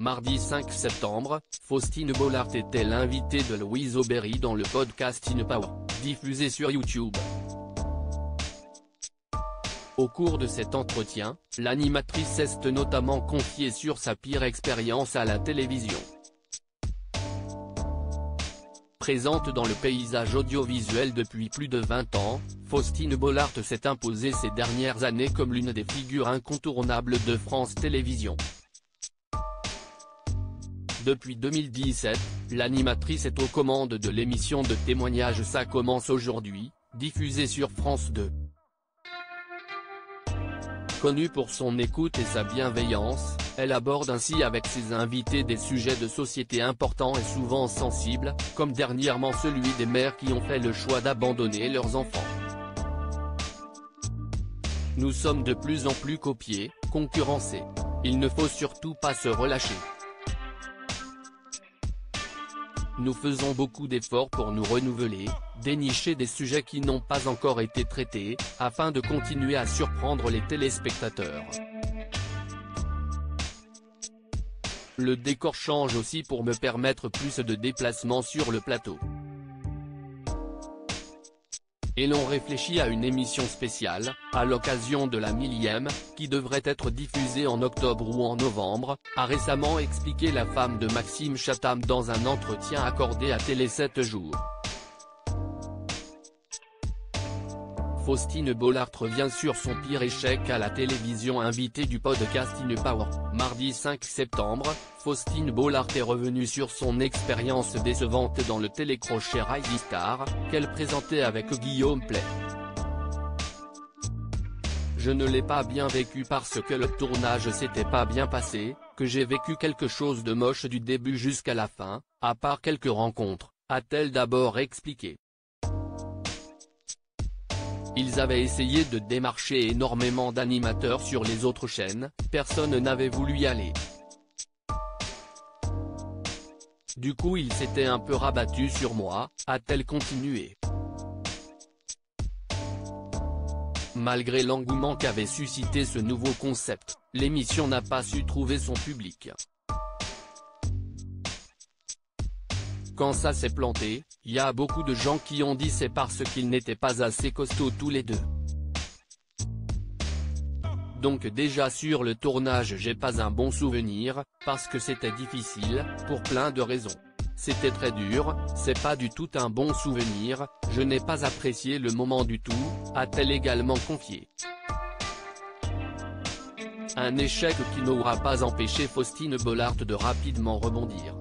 Mardi 5 septembre, Faustine Bollaert était l'invitée de Louise Aubéry dans le podcast In Power, diffusé sur YouTube. Au cours de cet entretien, l'animatrice s'est notamment confiée sur sa pire expérience à la télévision. Présente dans le paysage audiovisuel depuis plus de 20 ans, Faustine Bollaert s'est imposée ces dernières années comme l'une des figures incontournables de France Télévisions. Depuis 2017, l'animatrice est aux commandes de l'émission de témoignages Ça commence aujourd'hui, diffusée sur France 2. Connue pour son écoute et sa bienveillance, elle aborde ainsi avec ses invités des sujets de société importants et souvent sensibles, comme dernièrement celui des mères qui ont fait le choix d'abandonner leurs enfants. Nous sommes de plus en plus copiés, concurrencés. Il ne faut surtout pas se relâcher. Nous faisons beaucoup d'efforts pour nous renouveler, dénicher des sujets qui n'ont pas encore été traités, afin de continuer à surprendre les téléspectateurs. Le décor change aussi pour me permettre plus de déplacements sur le plateau. Et l'on réfléchit à une émission spéciale, à l'occasion de la 1000e, qui devrait être diffusée en octobre ou en novembre, a récemment expliqué la femme de Maxime Chatham dans un entretien accordé à Télé 7 jours. Faustine Bollaert revient sur son pire échec à la télévision, invitée du podcast In Power. Mardi 5 septembre, Faustine Bollaert est revenue sur son expérience décevante dans le télécrochet Rising Star, qu'elle présentait avec Guillaume Pley. Je ne l'ai pas bien vécu parce que le tournage s'était pas bien passé, que j'ai vécu quelque chose de moche du début jusqu'à la fin, à part quelques rencontres, a-t-elle d'abord expliqué. Ils avaient essayé de démarcher énormément d'animateurs sur les autres chaînes, personne n'avait voulu y aller. Du coup ils s'étaient un peu rabattus sur moi, a-t-elle continué. Malgré l'engouement qu'avait suscité ce nouveau concept, l'émission n'a pas su trouver son public. Quand ça s'est planté, y a beaucoup de gens qui ont dit c'est parce qu'ils n'étaient pas assez costauds tous les deux. Donc déjà sur le tournage j'ai pas un bon souvenir, parce que c'était difficile, pour plein de raisons. C'était très dur, c'est pas du tout un bon souvenir, je n'ai pas apprécié le moment du tout, a-t-elle également confié. Un échec qui n'aura pas empêché Faustine Bollaert de rapidement rebondir.